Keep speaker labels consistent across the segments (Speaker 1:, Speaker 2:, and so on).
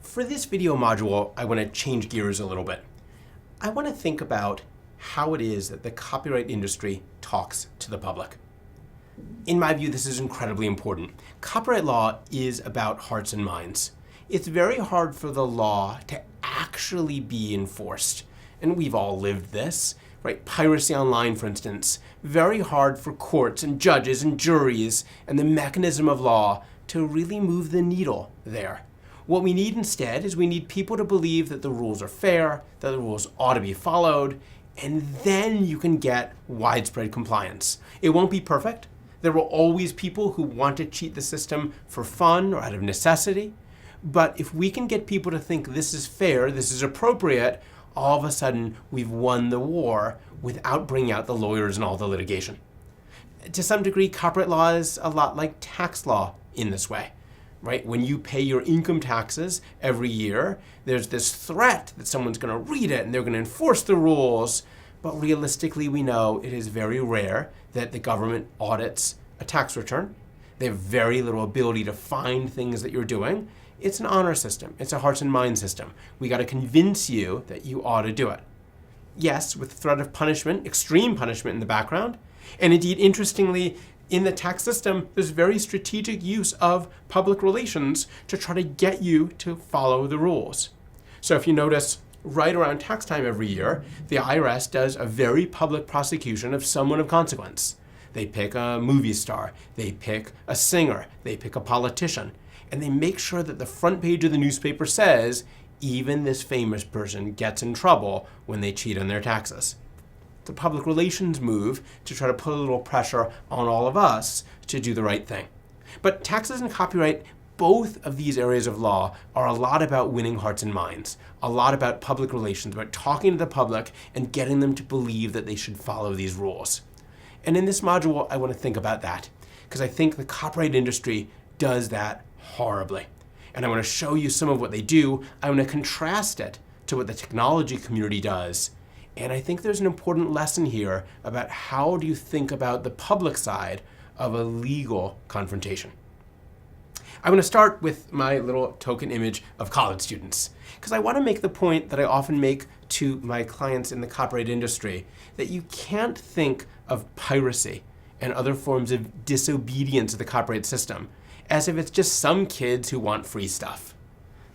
Speaker 1: For this video module, I want to change gears a little bit. I want to think about how it is that the copyright industry talks to the public. In my view, this is incredibly important. Copyright law is about hearts and minds. It's very hard for the law to actually be enforced. And we've all lived this, right? Piracy online, for instance. Very hard for courts and judges and juries and the mechanism of law to really move the needle there. What we need instead is we need people to believe that the rules are fair, that the rules ought to be followed, and then you can get widespread compliance. It won't be perfect. There will always people who want to cheat the system for fun or out of necessity. But if we can get people to think this is fair, this is appropriate, all of a sudden we've won the war without bringing out the lawyers and all the litigation. To some degree, copyright law is a lot like tax law in this way. Right? When you pay your income taxes every year, there's this threat that someone's going to read it and they're going to enforce the rules. But realistically, we know it is very rare that the government audits a tax return. They have very little ability to find things that you're doing. It's an honor system. It's a hearts and minds system. We got to convince you that you ought to do it. Yes, with the threat of punishment, extreme punishment in the background. And indeed, interestingly, in the tax system, there's very strategic use of public relations to try to get you to follow the rules. So if you notice, right around tax time every year, the IRS does a very public prosecution of someone of consequence. They pick a movie star, they pick a singer, they pick a politician, and they make sure that the front page of the newspaper says, even this famous person gets in trouble when they cheat on their taxes. The public relations move to try to put a little pressure on all of us to do the right thing. But taxes and copyright, both of these areas of law, are a lot about winning hearts and minds, a lot about public relations, about talking to the public and getting them to believe that they should follow these rules. And in this module, I want to think about that, because I think the copyright industry does that horribly. And I want to show you some of what they do. I want to contrast it to what the technology community does. And I think there's an important lesson here about how do you think about the public side of a legal confrontation. I want to start with my little token image of college students, because I want to make the point that I often make to my clients in the copyright industry, that you can't think of piracy and other forms of disobedience of the copyright system as if it's just some kids who want free stuff.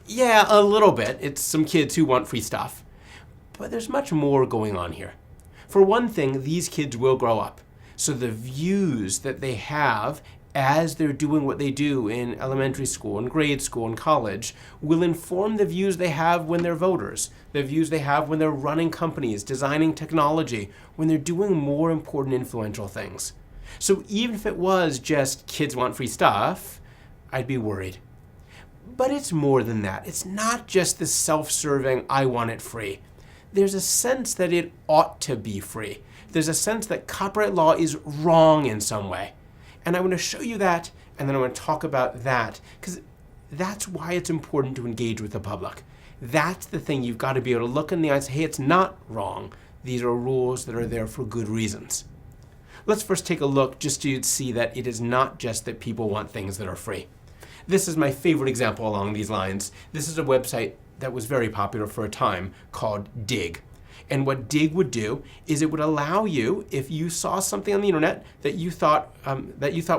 Speaker 1: Yeah, a little bit. It's some kids who want free stuff. But there's much more going on here. For one thing, these kids will grow up. So the views that they have as they're doing what they do in elementary school and grade school and college will inform the views they have when they're voters, the views they have when they're running companies, designing technology, when they're doing more important influential things. So even if it was just kids want free stuff, I'd be worried. But it's more than that. It's not just the self-serving, I want it free. There's a sense that it ought to be free. There's a sense that copyright law is wrong in some way. And I want to show you that, and then I want to talk about that, because that's why it's important to engage with the public. That's the thing you've got to be able to look in the eye and say, hey, it's not wrong. These are rules that are there for good reasons. Let's first take a look just to see that it is not just that people want things that are free. This is my favorite example along these lines. This is a website that was very popular for a time called Dig. And what Dig would do is it would allow you, if you saw something on the internet that you thought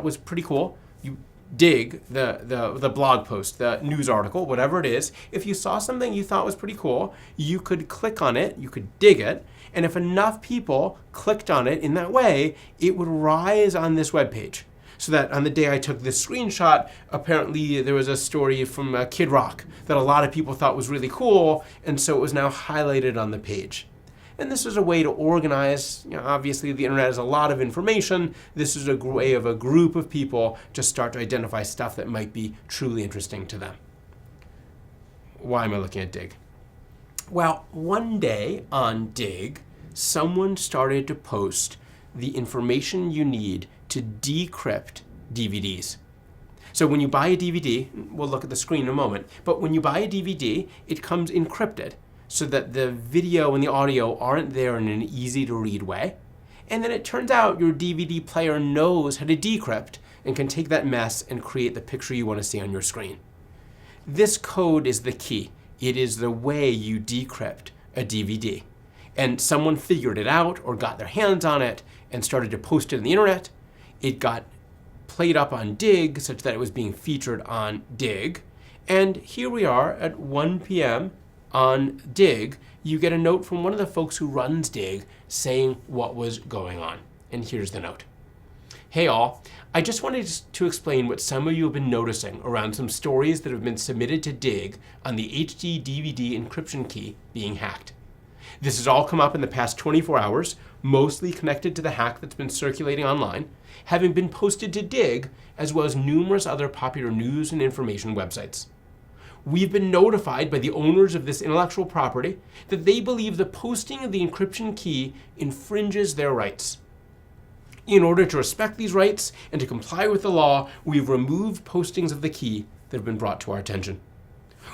Speaker 1: was pretty cool, you dig the blog post, the news article, whatever it is, if you saw something you thought was pretty cool, you could click on it, you could dig it, and if enough people clicked on it in that way, it would rise on this webpage. So that on the day I took this screenshot, apparently there was a story from Kid Rock that a lot of people thought was really cool, and so it was now highlighted on the page. And this is a way to organize, obviously the internet has a lot of information. This is a way of a group of people to start to identify stuff that might be truly interesting to them. Why am I looking at Dig? Well, one day on Dig, someone started to post the information you need to decrypt DVDs. So when you buy a DVD, we'll look at the screen in a moment, but when you buy a DVD, it comes encrypted so that the video and the audio aren't there in an easy to read way. And then it turns out your DVD player knows how to decrypt and can take that mess and create the picture you want to see on your screen. This code is the key. It is the way you decrypt a DVD. And someone figured it out or got their hands on it and started to post it on the internet. It got played up on Dig such that it was being featured on Dig. And here we are at 1 p.m. on Dig. You get a note from one of the folks who runs Dig saying what was going on. And here's the note. Hey all, I just wanted to explain what some of you have been noticing around some stories that have been submitted to Dig on the HD DVD encryption key being hacked. This has all come up in the past 24 hours, mostly connected to the hack that's been circulating online, having been posted to Dig, as well as numerous other popular news and information websites. We've been notified by the owners of this intellectual property that they believe the posting of the encryption key infringes their rights. In order to respect these rights and to comply with the law, we've removed postings of the key that have been brought to our attention.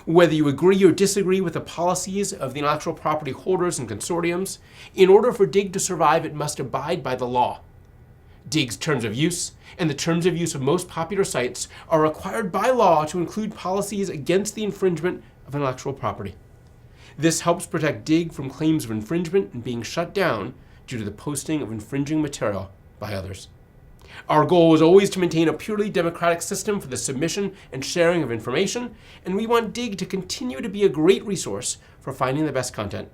Speaker 1: Whether you agree or disagree with the policies of the intellectual property holders and consortiums, in order for Dig to survive, it must abide by the law. Dig's terms of use and the terms of use of most popular sites are required by law to include policies against the infringement of intellectual property. This helps protect Dig from claims of infringement and being shut down due to the posting of infringing material by others. Our goal is always to maintain a purely democratic system for the submission and sharing of information, and we want Dig to continue to be a great resource for finding the best content.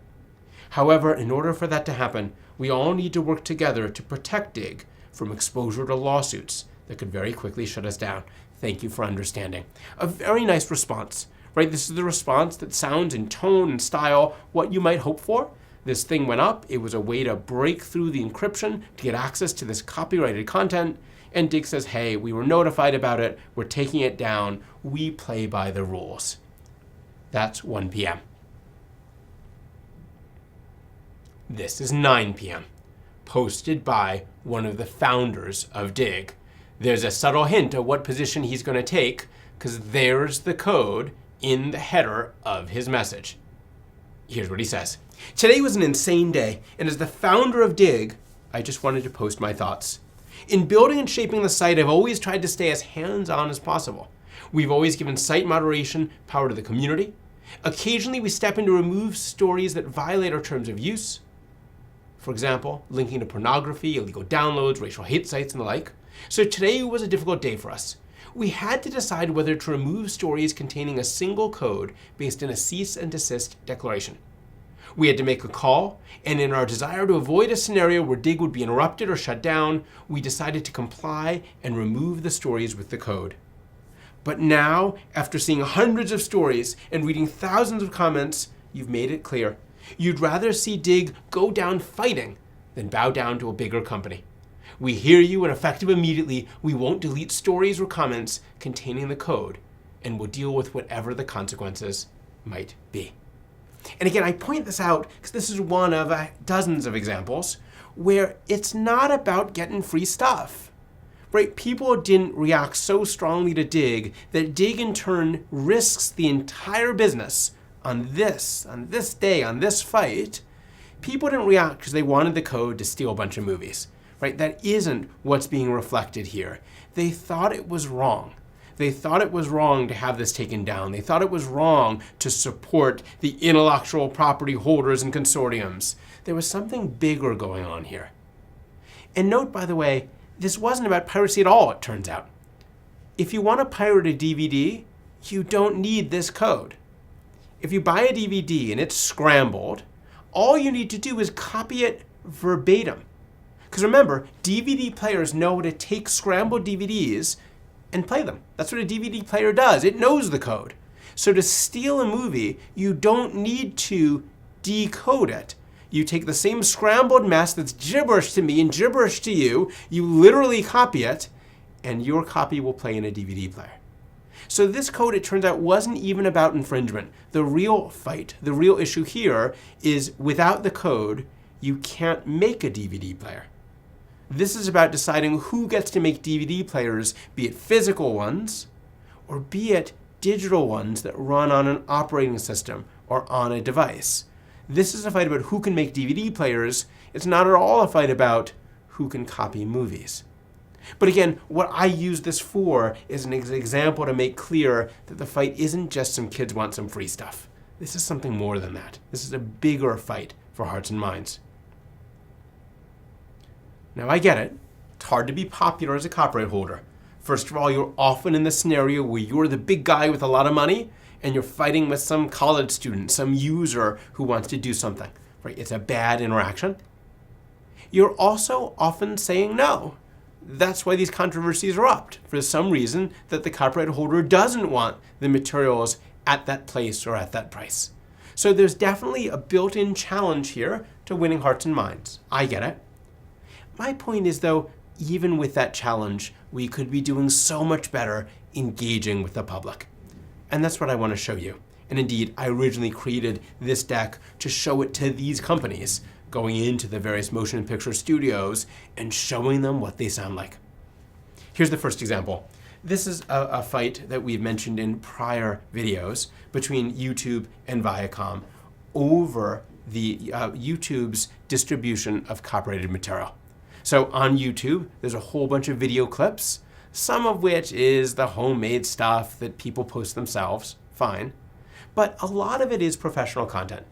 Speaker 1: However, in order for that to happen, we all need to work together to protect Dig from exposure to lawsuits that could very quickly shut us down. Thank you for understanding. A very nice response, right? This is the response that sounds in tone and style what you might hope for. This thing went up. It was a way to break through the encryption to get access to this copyrighted content. And Dig says, hey, we were notified about it. We're taking it down. We play by the rules. That's 1 p.m. This is 9 p.m. posted by one of the founders of Dig. There's a subtle hint of what position he's going to take because there's the code in the header of his message. Here's what he says. Today was an insane day, and as the founder of Dig, I just wanted to post my thoughts. In building and shaping the site, I've always tried to stay as hands-on as possible. We've always given site moderation power to the community. Occasionally, we step in to remove stories that violate our terms of use. For example, linking to pornography, illegal downloads, racial hate sites, and the like. So today was a difficult day for us. We had to decide whether to remove stories containing a single code based in a cease and desist declaration. We had to make a call, and in our desire to avoid a scenario where Dig would be interrupted or shut down, we decided to comply and remove the stories with the code. But now, after seeing hundreds of stories and reading thousands of comments, you've made it clear. You'd rather see Dig go down fighting than bow down to a bigger company. We hear you, and effective immediately, we won't delete stories or comments containing the code, and we'll deal with whatever the consequences might be. And again, I point this out because this is one of dozens of examples where it's not about getting free stuff, right? People didn't react so strongly to Dig that Dig in turn risks the entire business on this day, on this fight. People didn't react because they wanted the code to steal a bunch of movies, right? That isn't what's being reflected here. They thought it was wrong. They thought it was wrong to have this taken down. They thought it was wrong to support the intellectual property holders and consortiums. There was something bigger going on here. And note, by the way, this wasn't about piracy at all, it turns out. If you want to pirate a DVD, you don't need this code. If you buy a DVD and it's scrambled, all you need to do is copy it verbatim. Because remember, DVD players know how to take scrambled DVDs and play them. That's what a DVD player does. It knows the code. So to steal a movie, you don't need to decode it. You take the same scrambled mess that's gibberish to me and gibberish to you, you literally copy it, and your copy will play in a DVD player. So this code, it turns out, wasn't even about infringement. The real fight, the real issue here is without the code, you can't make a DVD player. This is about deciding who gets to make DVD players, be it physical ones or be it digital ones that run on an operating system or on a device. This is a fight about who can make DVD players. It's not at all a fight about who can copy movies. But again, what I use this for is an example to make clear that the fight isn't just some kids want some free stuff. This is something more than that. This is a bigger fight for hearts and minds. Now I get it. It's hard to be popular as a copyright holder. First of all, you're often in the scenario where you're the big guy with a lot of money and you're fighting with some college student, some user who wants to do something. Right? It's a bad interaction. You're also often saying no. That's why these controversies erupt, for some reason that the copyright holder doesn't want the materials at that place or at that price. So there's definitely a built-in challenge here to winning hearts and minds. I get it. My point is, though, even with that challenge, we could be doing so much better engaging with the public. And that's what I want to show you. And indeed, I originally created this deck to show it to these companies, going into the various motion picture studios and showing them what they sound like. Here's the first example. This is a fight that we've mentioned in prior videos between YouTube and Viacom over the YouTube's distribution of copyrighted material. So on YouTube, there's a whole bunch of video clips, some of which is the homemade stuff that people post themselves, fine. But a lot of it is professional content.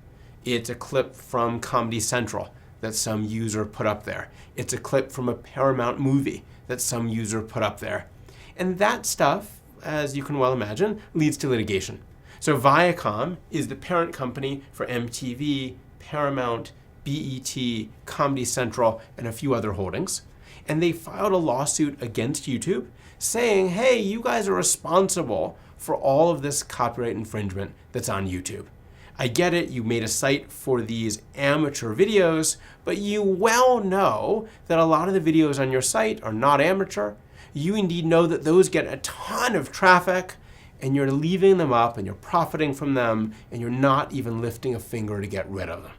Speaker 1: It's a clip from Comedy Central that some user put up there. It's a clip from a Paramount movie that some user put up there. And that stuff, as you can well imagine, leads to litigation. So Viacom is the parent company for MTV, Paramount, BET, Comedy Central, and a few other holdings. And they filed a lawsuit against YouTube saying, hey, you guys are responsible for all of this copyright infringement that's on YouTube. I get it, you made a site for these amateur videos, but you well know that a lot of the videos on your site are not amateur. You indeed know that those get a ton of traffic, and you're leaving them up, and you're profiting from them, and you're not even lifting a finger to get rid of them.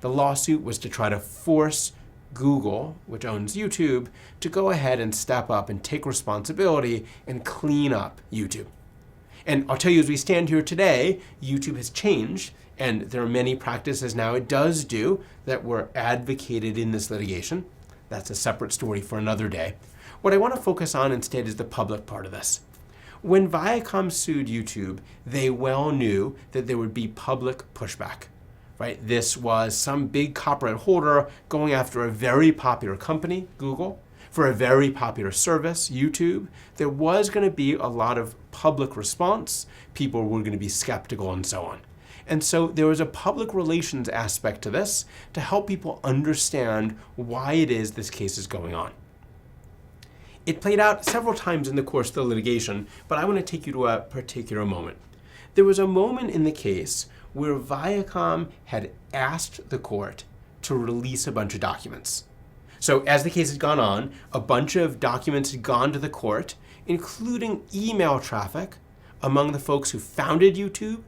Speaker 1: The lawsuit was to try to force Google, which owns YouTube, to go ahead and step up and take responsibility and clean up YouTube. And I'll tell you, as we stand here today, YouTube has changed, and there are many practices now it does do that were advocated in this litigation. That's a separate story for another day. What I want to focus on instead is the public part of this. When Viacom sued YouTube, they well knew that there would be public pushback. Right? This was some big copyright holder going after a very popular company, Google, for a very popular service, YouTube. There was going to be a lot of public response. People were going to be skeptical and so on. And so there was a public relations aspect to this to help people understand why it is this case is going on. It played out several times in the course of the litigation, but I want to take you to a particular moment. There was a moment in the case where Viacom had asked the court to release a bunch of documents. So as the case had gone on, a bunch of documents had gone to the court, including email traffic among the folks who founded YouTube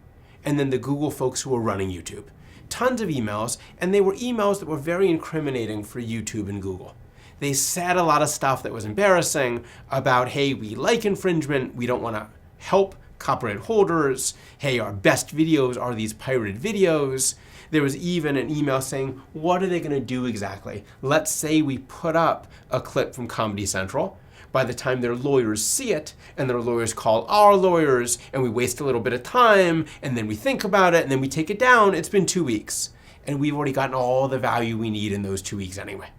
Speaker 1: and then the Google folks who were running YouTube. Tons of emails, and they were emails that were very incriminating for YouTube and Google. They said a lot of stuff that was embarrassing about, hey, we like infringement, we don't want to help copyright holders, hey, our best videos are these pirated videos. There was even an email saying, what are they going to do exactly? Let's say we put up a clip from Comedy Central. By the time their lawyers see it, and their lawyers call our lawyers, and we waste a little bit of time, and then we think about it, and then we take it down, it's been 2 weeks. And we've already gotten all the value we need in those 2 weeks anyway.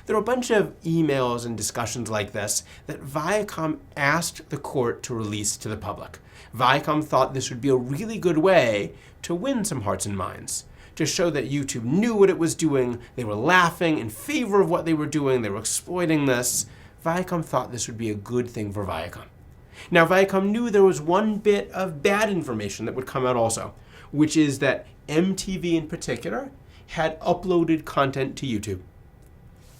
Speaker 1: There are a bunch of emails and discussions like this that Viacom asked the court to release to the public. Viacom thought this would be a really good way to win some hearts and minds, to show that YouTube knew what it was doing, they were laughing in favor of what they were doing, they were exploiting this. Viacom thought this would be a good thing for Viacom. Now, Viacom knew there was one bit of bad information that would come out also, which is that MTV in particular had uploaded content to YouTube.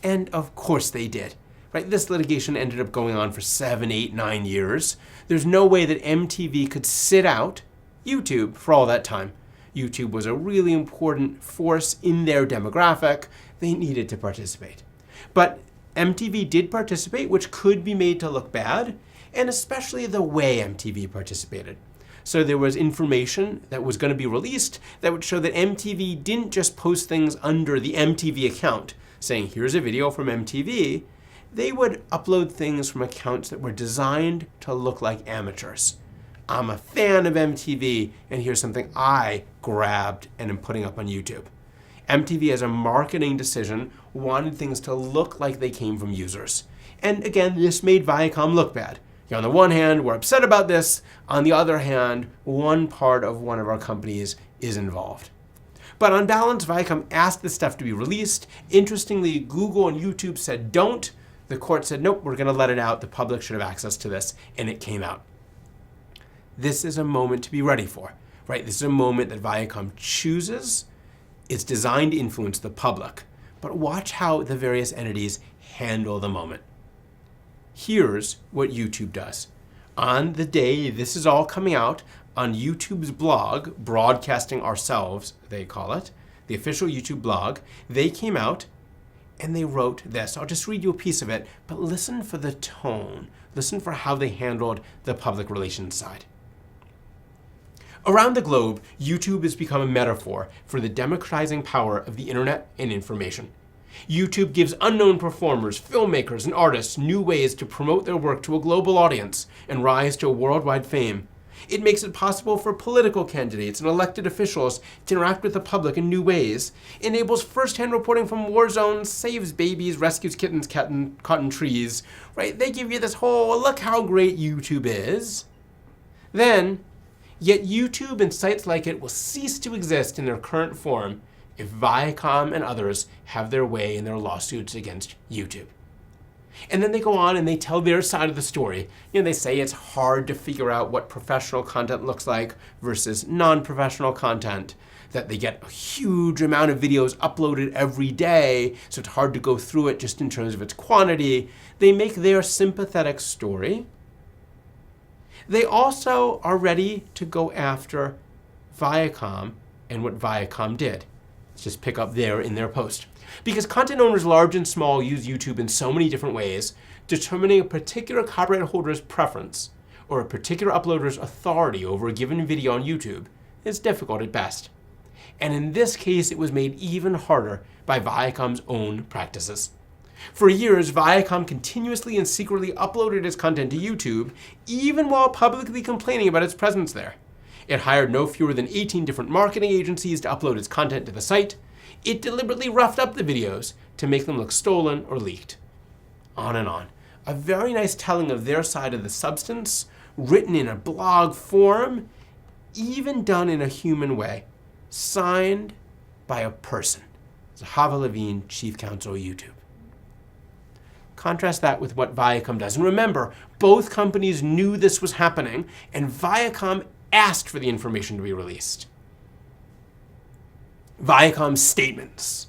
Speaker 1: And of course they did. Right? This litigation ended up going on for 7, 8, 9 years. There's no way that MTV could sit out YouTube for all that time. YouTube was a really important force in their demographic. They needed to participate. But MTV did participate, which could be made to look bad, and especially the way MTV participated. So there was information that was going to be released that would show that MTV didn't just post things under the MTV account, saying, here's a video from MTV. they would upload things from accounts that were designed to look like amateurs. I'm a fan of MTV, and here's something I grabbed and am putting up on YouTube. MTV, as a marketing decision, wanted things to look like they came from users. And again, this made Viacom look bad. On the one hand, we're upset about this. On the other hand, one part of one of our companies is involved. But on balance, Viacom asked this stuff to be released. Interestingly, Google and YouTube said don't. The court said, nope, we're going to let it out. The public should have access to this. And it came out. This is a moment to be ready for, right? This is a moment that Viacom chooses. It's designed to influence the public. But watch how the various entities handle the moment. Here's what YouTube does. On the day this is all coming out, on YouTube's blog, Broadcasting Ourselves, they call it, the official YouTube blog, they came out and they wrote this. I'll just read you a piece of it, but listen for the tone. Listen for how they handled the public relations side. Around the globe, YouTube has become a metaphor for the democratizing power of the internet and information. YouTube gives unknown performers, filmmakers, and artists new ways to promote their work to a global audience and rise to a worldwide fame. It makes it possible for political candidates and elected officials to interact with the public in new ways, enables first-hand reporting from war zones, saves babies, rescues kittens caught in trees, right? They give you this whole, look how great YouTube is. Yet YouTube and sites like it will cease to exist in their current form if Viacom and others have their way in their lawsuits against YouTube. And then they go on and they tell their side of the story. They say it's hard to figure out what professional content looks like versus non-professional content, that they get a huge amount of videos uploaded every day, so it's hard to go through it just in terms of its quantity. They make their sympathetic story. They also are ready to go after Viacom and what Viacom did. Let's just pick up there in their post. Because content owners large and small use YouTube in so many different ways, determining a particular copyright holder's preference or a particular uploader's authority over a given video on YouTube is difficult at best. And in this case, it was made even harder by Viacom's own practices. For years, Viacom continuously and secretly uploaded its content to YouTube, even while publicly complaining about its presence there. It hired no fewer than 18 different marketing agencies to upload its content to the site. It deliberately roughed up the videos to make them look stolen or leaked. On and on. A very nice telling of their side of the substance, written in a blog form, even done in a human way, signed by a person. Zahava Levine, Chief Counsel of YouTube. Contrast that with what Viacom does. And remember, both companies knew this was happening, and Viacom asked for the information to be released. Viacom's statements.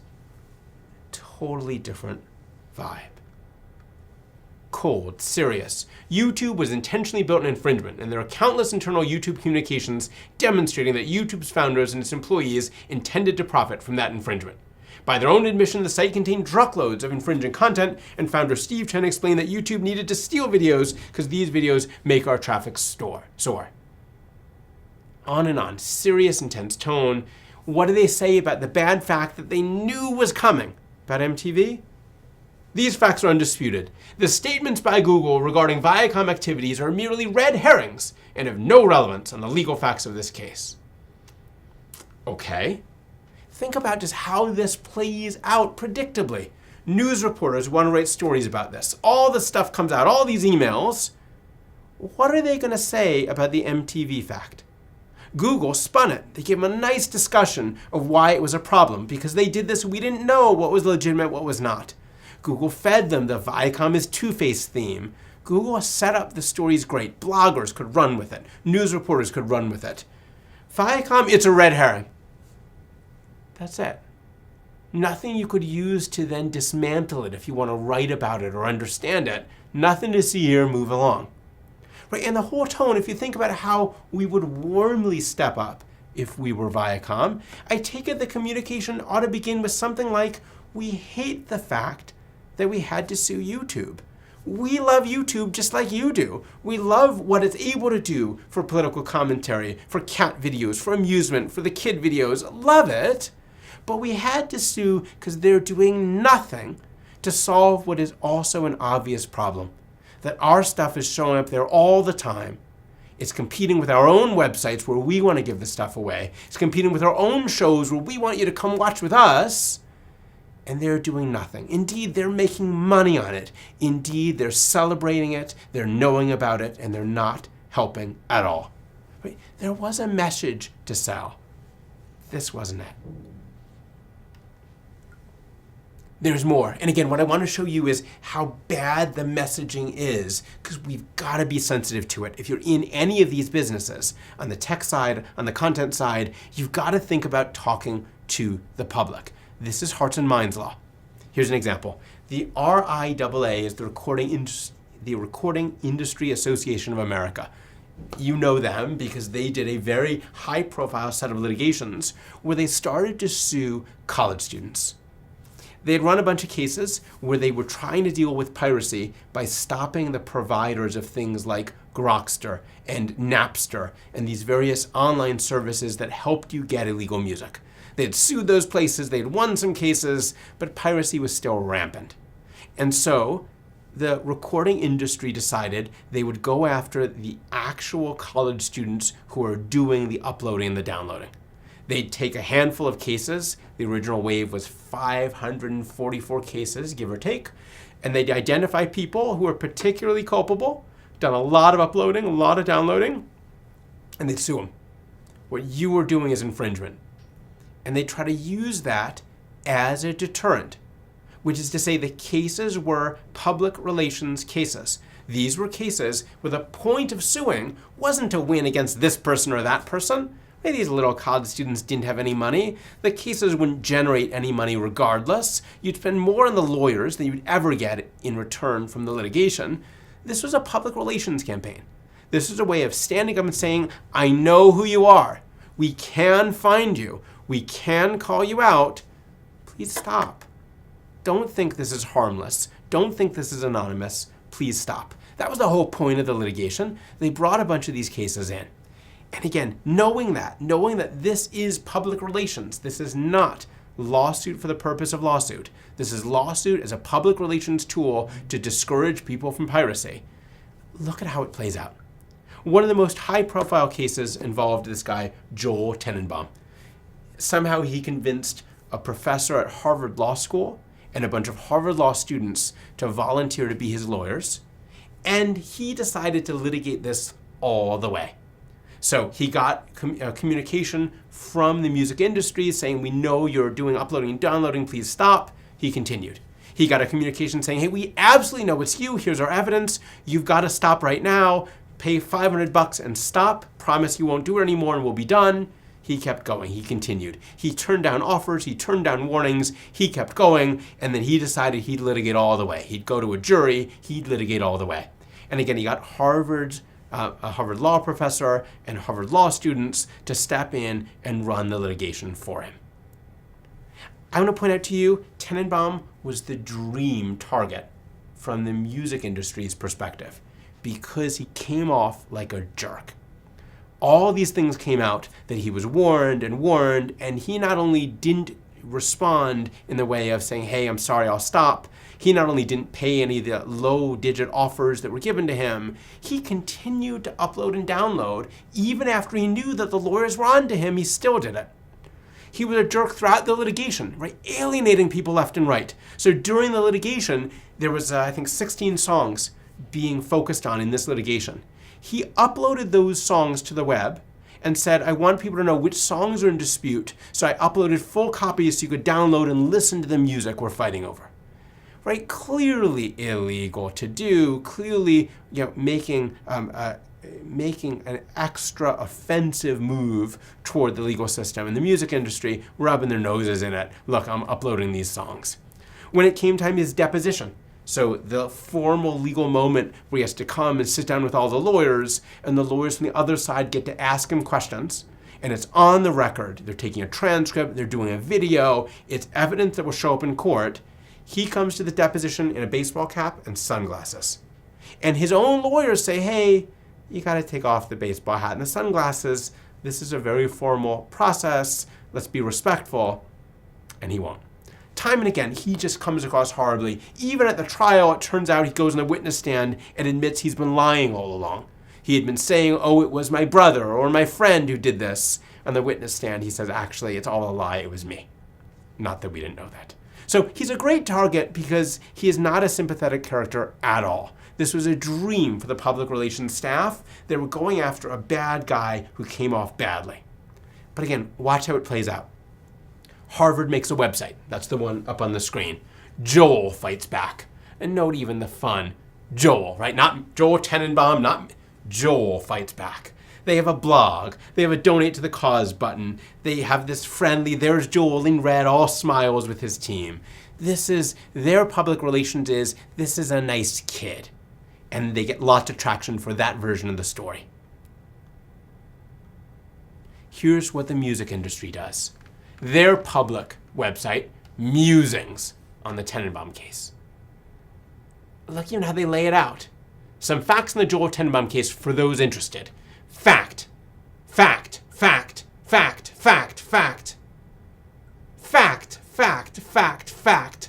Speaker 1: Totally different vibe. Cold, serious. YouTube was intentionally built in infringement, and there are countless internal YouTube communications demonstrating that YouTube's founders and its employees intended to profit from that infringement. By their own admission, the site contained truckloads of infringing content, and founder Steve Chen explained that YouTube needed to steal videos because these videos make our traffic soar. On and on, serious, intense tone. What do they say about the bad fact that they knew was coming about MTV? These facts are undisputed. The statements by Google regarding Viacom activities are merely red herrings and have no relevance on the legal facts of this case. Okay. Think about just how this plays out predictably. News reporters want to write stories about this. All the stuff comes out, all these emails. What are they going to say about the MTV fact? Google spun it. They gave them a nice discussion of why it was a problem. Because they did this, we didn't know what was legitimate, what was not. Google fed them the Viacom is two-faced theme. Google set up the stories great. Bloggers could run with it. News reporters could run with it. Viacom, it's a red herring. That's it. Nothing you could use to then dismantle it if you want to write about it or understand it. Nothing to see here, move along. Right? And the whole tone, if you think about how we would warmly step up if we were Viacom, I take it the communication ought to begin with something like, we hate the fact that we had to sue YouTube. We love YouTube just like you do. We love what it's able to do for political commentary, for cat videos, for amusement, for the kid videos. Love it. But we had to sue because they're doing nothing to solve what is also an obvious problem, that our stuff is showing up there all the time. It's competing with our own websites where we want to give the stuff away. It's competing with our own shows where we want you to come watch with us. And they're doing nothing. Indeed, they're making money on it. Indeed, they're celebrating it, they're knowing about it, and they're not helping at all. Right? There was a message to sell. This wasn't it. There's more. And again, what I want to show you is how bad the messaging is, because we've got to be sensitive to it. If you're in any of these businesses, on the tech side, on the content side, you've got to think about talking to the public. This is Hearts and Minds law. Here's an example. The RIAA is the Recording Industry Association of America. You know them because they did a very high-profile set of litigations where they started to sue college students. They had run a bunch of cases where they were trying to deal with piracy by stopping the providers of things like Grokster and Napster and these various online services that helped you get illegal music. They had sued those places, they had won some cases, but piracy was still rampant. And so the recording industry decided they would go after the actual college students who are doing the uploading and the downloading. They'd take a handful of cases. The original wave was 544 cases, give or take. And they'd identify people who are particularly culpable, done a lot of uploading, a lot of downloading, and they'd sue them. What you were doing is infringement. And they try to use that as a deterrent, which is to say the cases were public relations cases. These were cases where the point of suing wasn't to win against this person or that person. Maybe these little college students didn't have any money. The cases wouldn't generate any money regardless. You'd spend more on the lawyers than you'd ever get in return from the litigation. This was a public relations campaign. This was a way of standing up and saying, I know who you are. We can find you. We can call you out. Please stop. Don't think this is harmless. Don't think this is anonymous. Please stop. That was the whole point of the litigation. They brought a bunch of these cases in. And again, knowing that this is public relations, this is not lawsuit for the purpose of lawsuit. This is lawsuit as a public relations tool to discourage people from piracy. Look at how it plays out. One of the most high-profile cases involved this guy, Joel Tenenbaum. Somehow he convinced a professor at Harvard Law School and a bunch of Harvard Law students to volunteer to be his lawyers, and he decided to litigate this all the way. So he got communication from the music industry saying, we know you're doing uploading and downloading, please stop. He continued. He got a communication saying, hey, we absolutely know it's you, here's our evidence, you've got to stop right now, pay $500 and stop, promise you won't do it anymore and we'll be done. He kept going, he continued. He turned down offers, he turned down warnings, he kept going, and then he decided he'd litigate all the way. He'd go to a jury, he'd litigate all the way. And again, he got a Harvard law professor and Harvard law students to step in and run the litigation for him. I want to point out to you, Tenenbaum was the dream target from the music industry's perspective because he came off like a jerk. All these things came out that he was warned, and he not only didn't respond in the way of saying, hey, I'm sorry, I'll stop. He not only didn't pay any of the low-digit offers that were given to him, he continued to upload and download. Even after he knew that the lawyers were on to him, he still did it. He was a jerk throughout the litigation, right? Alienating people left and right. So during the litigation, there was, I think, 16 songs being focused on in this litigation. He uploaded those songs to the web and said, I want people to know which songs are in dispute, so I uploaded full copies so you could download and listen to the music we're fighting over. Right? Clearly illegal to do, clearly making an extra offensive move toward the legal system. And the music industry rubbing their noses in it. Look, I'm uploading these songs. When it came time his deposition, so the formal legal moment where he has to come and sit down with all the lawyers, and the lawyers from the other side get to ask him questions, and it's on the record. They're taking a transcript, they're doing a video, it's evidence that will show up in court. He comes to the deposition in a baseball cap and sunglasses. And his own lawyers say, hey, you got to take off the baseball hat and the sunglasses. This is a very formal process. Let's be respectful. And he won't. Time and again, he just comes across horribly. Even at the trial, it turns out he goes on the witness stand and admits he's been lying all along. He had been saying, oh, it was my brother or my friend who did this. On the witness stand, he says, actually, it's all a lie. It was me. Not that we didn't know that. So he's a great target because he is not a sympathetic character at all. This was a dream for the public relations staff. They were going after a bad guy who came off badly. But again, watch how it plays out. Harvard makes a website. That's the one up on the screen. Joel fights back. And note even the fun. Joel, right? Not Joel Tenenbaum, not Joel fights back. They have a blog. They have a donate to the cause button. They have this friendly, there's Joel in red, all smiles with his team. This is, their public relations is, this is a nice kid. And they get lots of traction for that version of the story. Here's what the music industry does. Their public website, musings on the Tenenbaum case. Look even how they lay it out. Some facts in the Joel Tenenbaum case for those interested. Fact, fact, fact, fact, fact, fact, fact, fact, fact, fact.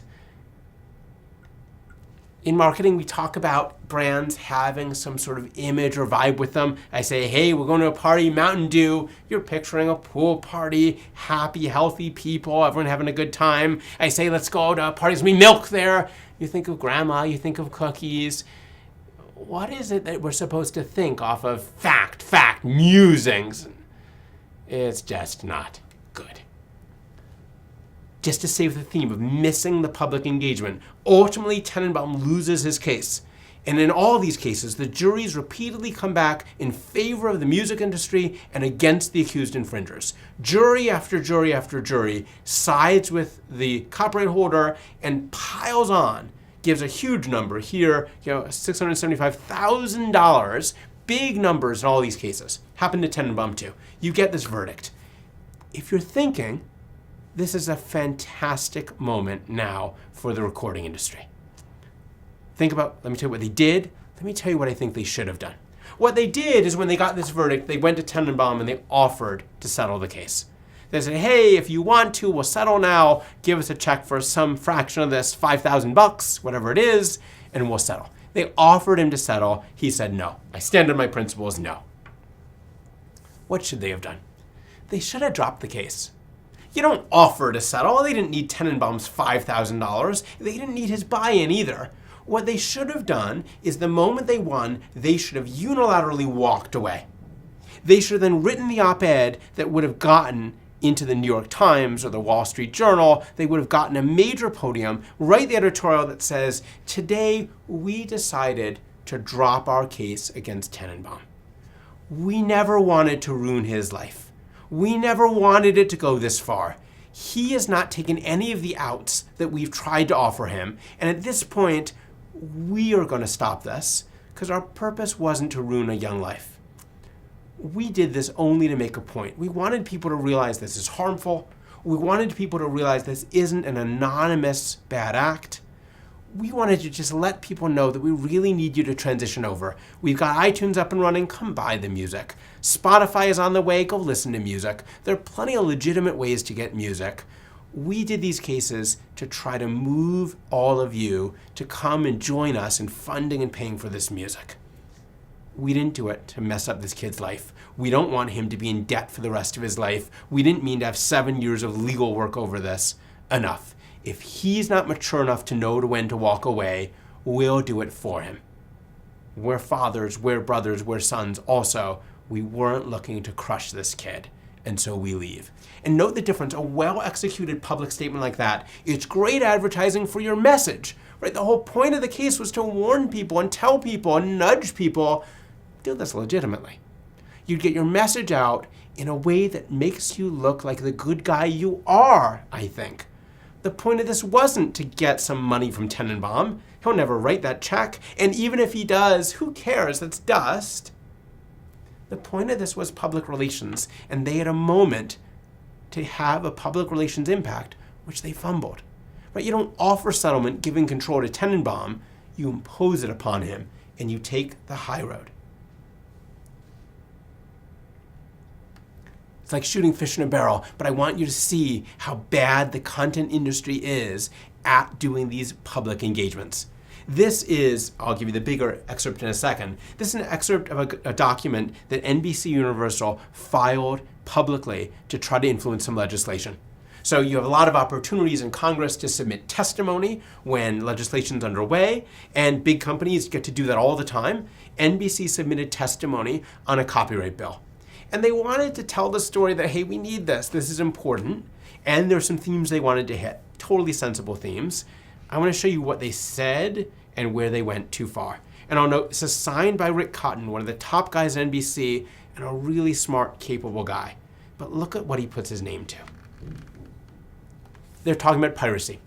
Speaker 1: In marketing, we talk about brands having some sort of image or vibe with them. I say, hey, we're going to a party, Mountain Dew. You're picturing a pool party, happy, healthy people, everyone having a good time. I say, let's go to a party, there's going to be milk there. You think of grandma, you think of cookies. What is it that we're supposed to think off of fact, musings? It's just not good. Just to save the theme of missing the public engagement, ultimately Tenenbaum loses his case. And in all these cases, the juries repeatedly come back in favor of the music industry and against the accused infringers. Jury after jury after jury sides with the copyright holder and piles on, gives a huge number here, $675,000, big numbers in all these cases. Happened to Tenenbaum too. You get this verdict. If you're thinking, this is a fantastic moment now for the recording industry. Think about, let me tell you what they did. Let me tell you what I think they should have done. What they did is when they got this verdict, they went to Tenenbaum and they offered to settle the case. They said, hey, if you want to, we'll settle now. Give us a check for some fraction of this, $5,000, whatever it is, and we'll settle. They offered him to settle. He said, no. I stand on my principles, no. What should they have done? They should have dropped the case. You don't offer to settle. They didn't need Tenenbaum's $5,000. They didn't need his buy-in either. What they should have done is the moment they won, they should have unilaterally walked away. They should have then written the op-ed that would have gotten into the New York Times or the Wall Street Journal. They would have gotten a major podium, write the editorial that says, today we decided to drop our case against Tenenbaum. We never wanted to ruin his life. We never wanted it to go this far. He has not taken any of the outs that we've tried to offer him. And at this point, we are going to stop this because our purpose wasn't to ruin a young life. We did this only to make a point. We wanted people to realize this is harmful. We wanted people to realize this isn't an anonymous bad act. We wanted to just let people know that we really need you to transition over. We've got iTunes up and running, come buy the music. Spotify is on the way, go listen to music. There are plenty of legitimate ways to get music. We did these cases to try to move all of you to come and join us in funding and paying for this music. We didn't do it to mess up this kid's life. We don't want him to be in debt for the rest of his life. We didn't mean to have 7 years of legal work over this. Enough. If he's not mature enough to know when to walk away, we'll do it for him. We're fathers, we're brothers, we're sons also. We weren't looking to crush this kid, and so we leave. And note the difference. A well-executed public statement like that, it's great advertising for your message, right? The whole point of the case was to warn people and tell people and nudge people, do this legitimately. You'd get your message out in a way that makes you look like the good guy you are, I think. The point of this wasn't to get some money from Tenenbaum. He'll never write that check. And even if he does, who cares? That's dust. The point of this was public relations, and they had a moment to have a public relations impact, which they fumbled. Right? You don't offer settlement giving control to Tenenbaum. You impose it upon him, and you take the high road. It's like shooting fish in a barrel, but I want you to see how bad the content industry is at doing these public engagements. This is, I'll give you the bigger excerpt in a second. This is an excerpt of a document that NBC Universal filed publicly to try to influence some legislation. So you have a lot of opportunities in Congress to submit testimony when legislation's underway, and big companies get to do that all the time. NBC submitted testimony on a copyright bill. And they wanted to tell the story that, hey, we need this. This is important. And there's some themes they wanted to hit. Totally sensible themes. I want to show you what they said and where they went too far. And I'll note, this is signed by Rick Cotton, one of the top guys at NBC, and a really smart, capable guy. But look at what he puts his name to. They're talking about piracy.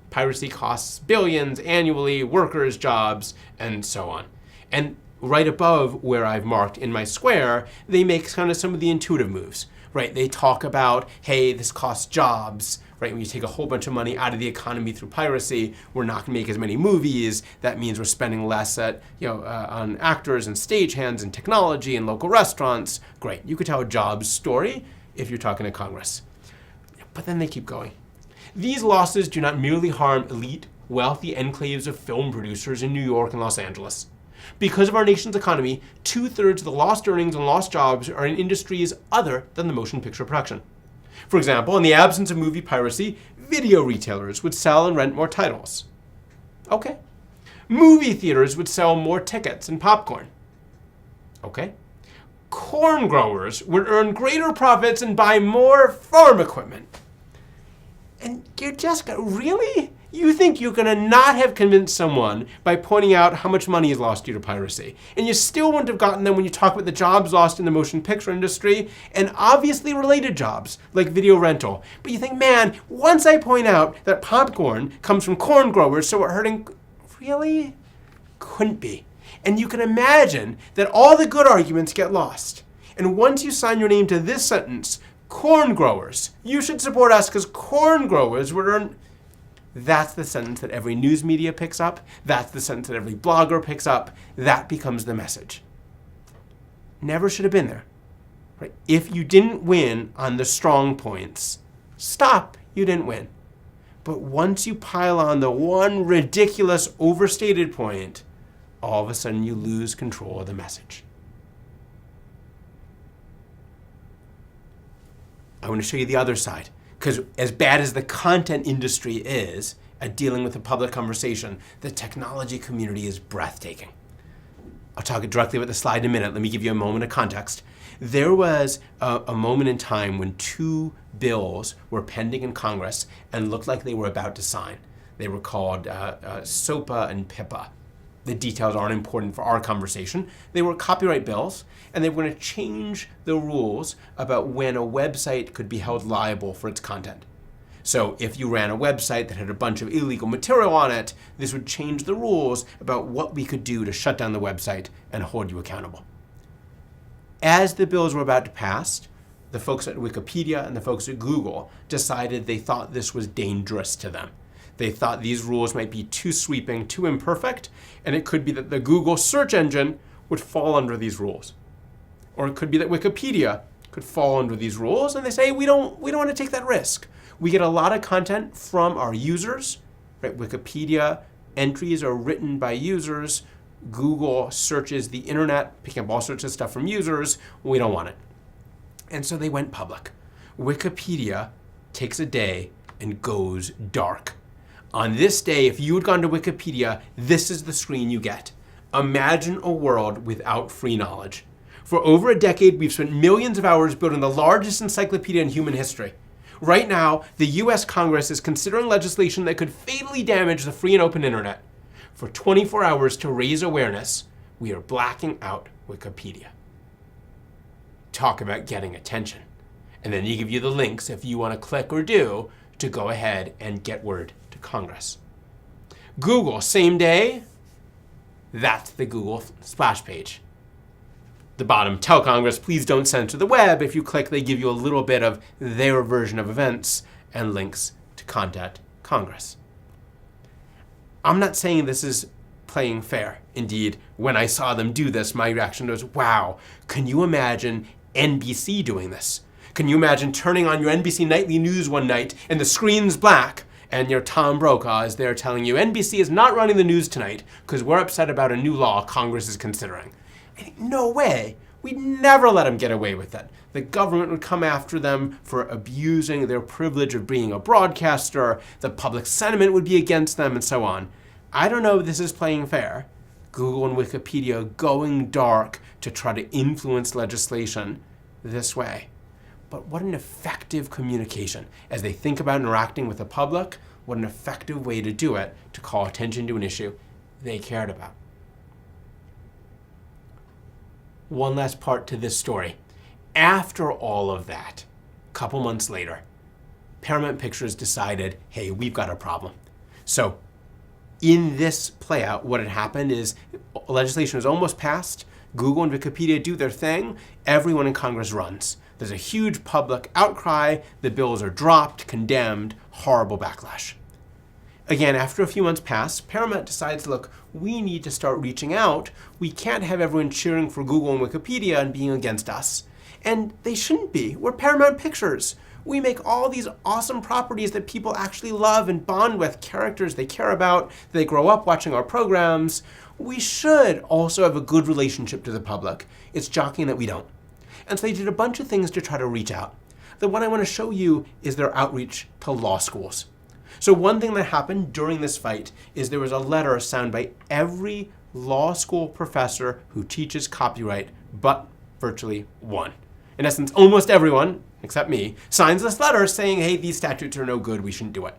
Speaker 1: Piracy costs billions annually, workers, jobs, and so on. And right above where I've marked in my square, they make kind of some of the intuitive moves, right? They talk about, hey, this costs jobs, right? When you take a whole bunch of money out of the economy through piracy, we're not gonna make as many movies. That means we're spending less on actors and stagehands and technology and local restaurants. Great, you could tell a jobs story if you're talking to Congress. But then they keep going. These losses do not merely harm elite, wealthy enclaves of film producers in New York and Los Angeles. Because of our nation's economy, 2/3 of the lost earnings and lost jobs are in industries other than the motion picture production. For example, in the absence of movie piracy, video retailers would sell and rent more titles. Okay. Movie theaters would sell more tickets and popcorn. Okay. Corn growers would earn greater profits and buy more farm equipment. And you're just, really? You think you're gonna not have convinced someone by pointing out how much money is lost due to piracy. And you still wouldn't have gotten them when you talk about the jobs lost in the motion picture industry and obviously related jobs like video rental. But you think, man, once I point out that popcorn comes from corn growers, so we're hurting, really? Couldn't be. And you can imagine that all the good arguments get lost. And once you sign your name to this sentence, corn growers, you should support us because corn growers would earn. That's the sentence that every news media picks up. That's the sentence that every blogger picks up. That becomes the message. Never should have been there. Right? If you didn't win on the strong points, stop, you didn't win. But once you pile on the one ridiculous overstated point, all of a sudden you lose control of the message. I want to show you the other side, because as bad as the content industry is at dealing with the public conversation, the technology community is breathtaking. I'll talk directly about the slide in a minute. Let me give you a moment of context. There was a moment in time when two bills were pending in Congress and looked like they were about to sign. They were called SOPA and PIPA. The details aren't important for our conversation. They were copyright bills, and they were going to change the rules about when a website could be held liable for its content. So if you ran a website that had a bunch of illegal material on it, this would change the rules about what we could do to shut down the website and hold you accountable. As the bills were about to pass, the folks at Wikipedia and the folks at Google decided they thought this was dangerous to them. They thought these rules might be too sweeping, too imperfect, and it could be that the Google search engine would fall under these rules. Or it could be that Wikipedia could fall under these rules, and they say, we don't want to take that risk. We get a lot of content from our users, right? Wikipedia entries are written by users. Google searches the internet, picking up all sorts of stuff from users. We don't want it. And so they went public. Wikipedia takes a day and goes dark. On this day, if you had gone to Wikipedia, this is the screen you get. Imagine a world without free knowledge. For over a decade, we've spent millions of hours building the largest encyclopedia in human history. Right now, the US Congress is considering legislation that could fatally damage the free and open internet. For 24 hours to raise awareness, we are blacking out Wikipedia. Talk about getting attention. And then they give you the links if you want to click or do to go ahead and get word to Congress. Google, same day, that's the Google splash page. The bottom, tell Congress, please don't censor the web. If you click, they give you a little bit of their version of events and links to contact Congress. I'm not saying this is playing fair. Indeed, when I saw them do this, my reaction was, wow, can you imagine NBC doing this? Can you imagine turning on your NBC Nightly News one night and the screen's black and your Tom Brokaw is there telling you NBC is not running the news tonight because we're upset about a new law Congress is considering? I think, no way. We'd never let them get away with it. The government would come after them for abusing their privilege of being a broadcaster. The public sentiment would be against them and so on. I don't know if this is playing fair. Google and Wikipedia going dark to try to influence legislation this way. But what an effective communication. As they think about interacting with the public, what an effective way to do it to call attention to an issue they cared about. One last part to this story. After all of that, a couple months later, Paramount Pictures decided, hey, we've got a problem. So in this play out, what had happened is legislation was almost passed. Google and Wikipedia do their thing. Everyone in Congress runs. There's a huge public outcry. The bills are dropped, condemned, horrible backlash. Again, after a few months pass, Paramount decides, look, we need to start reaching out. We can't have everyone cheering for Google and Wikipedia and being against us. And they shouldn't be. We're Paramount Pictures. We make all these awesome properties that people actually love and bond with, characters they care about, they grow up watching our programs. We should also have a good relationship to the public. It's shocking that we don't. And so they did a bunch of things to try to reach out. The one I want to show you is their outreach to law schools. So one thing that happened during this fight is there was a letter signed by every law school professor who teaches copyright, but virtually one. In essence, almost everyone, except me, signs this letter saying, hey, these statutes are no good, we shouldn't do it.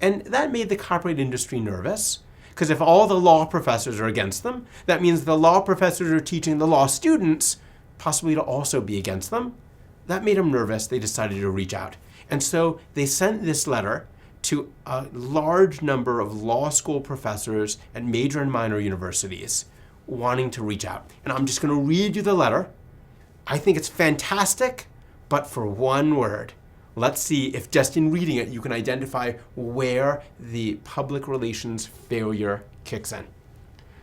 Speaker 1: And that made the copyright industry nervous, because if all the law professors are against them, that means the law professors are teaching the law students possibly to also be against them. That made them nervous. They decided to reach out. And so they sent this letter to a large number of law school professors at major and minor universities wanting to reach out. And I'm just going to read you the letter. I think it's fantastic, but for one word. Let's see if just in reading it you can identify where the public relations failure kicks in.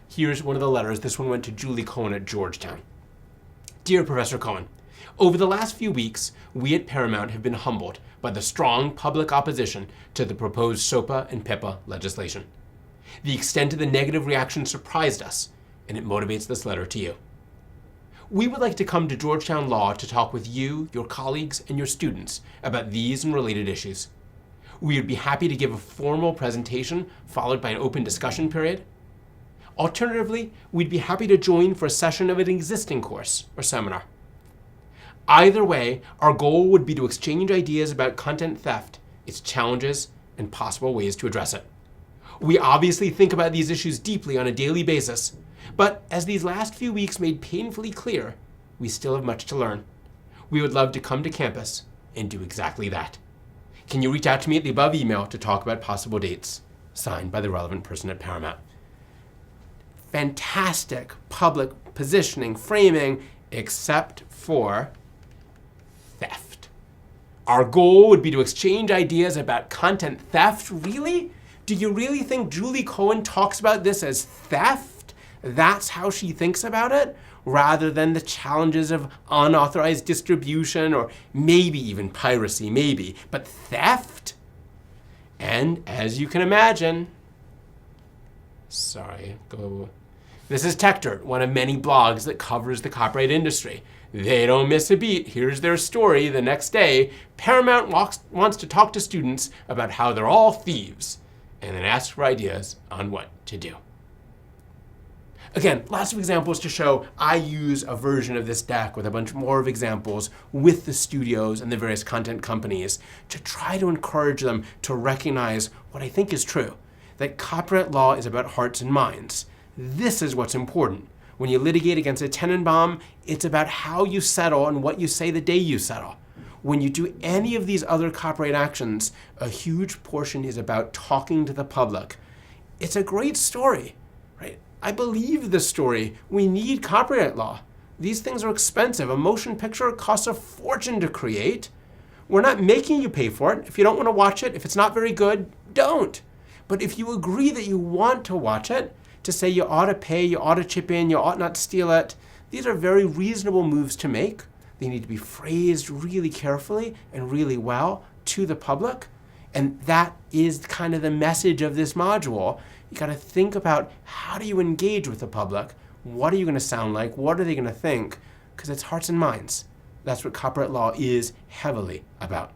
Speaker 1: Here's one of the letters. This one went to Julie Cohen at Georgetown. Dear Professor Cohen, over the last few weeks, we at Paramount have been humbled by the strong public opposition to the proposed SOPA and PIPA legislation. The extent of the negative reaction surprised us, and it motivates this letter to you. We would like to come to Georgetown Law to talk with you, your colleagues, and your students about these and related issues. We would be happy to give a formal presentation followed by an open discussion period. Alternatively, we'd be happy to join for a session of an existing course or seminar. Either way, our goal would be to exchange ideas about content theft, its challenges, and possible ways to address it. We obviously think about these issues deeply on a daily basis, but as these last few weeks made painfully clear, we still have much to learn. We would love to come to campus and do exactly that. Can you reach out to me at the above email to talk about possible dates? Signed by the relevant person at Paramount. Fantastic public positioning, framing, except for theft. Our goal would be to exchange ideas about content theft. Really? Do you really think Julie Cohen talks about this as theft? That's how she thinks about it? Rather than the challenges of unauthorized distribution or maybe even piracy, maybe. But theft? And as you can imagine, this is Tech Dirt, one of many blogs that covers the copyright industry. They don't miss a beat. Here's their story the next day. Paramount wants to talk to students about how they're all thieves and then ask for ideas on what to do. Again, lots of examples to show. I use a version of this deck with a bunch more of examples with the studios and the various content companies to try to encourage them to recognize what I think is true, that copyright law is about hearts and minds. This is what's important. When you litigate against a Tenenbaum, it's about how you settle and what you say the day you settle. When you do any of these other copyright actions, a huge portion is about talking to the public. It's a great story, right? I believe this story. We need copyright law. These things are expensive. A motion picture costs a fortune to create. We're not making you pay for it. If you don't want to watch it, if it's not very good, don't. But if you agree that you want to watch it, to say you ought to pay, you ought to chip in, you ought not steal it, these are very reasonable moves to make. They need to be phrased really carefully and really well to the public. And that is kind of the message of this module. You got to think about, how do you engage with the public? What are you going to sound like? What are they going to think? Because it's hearts and minds. That's what copyright law is heavily about.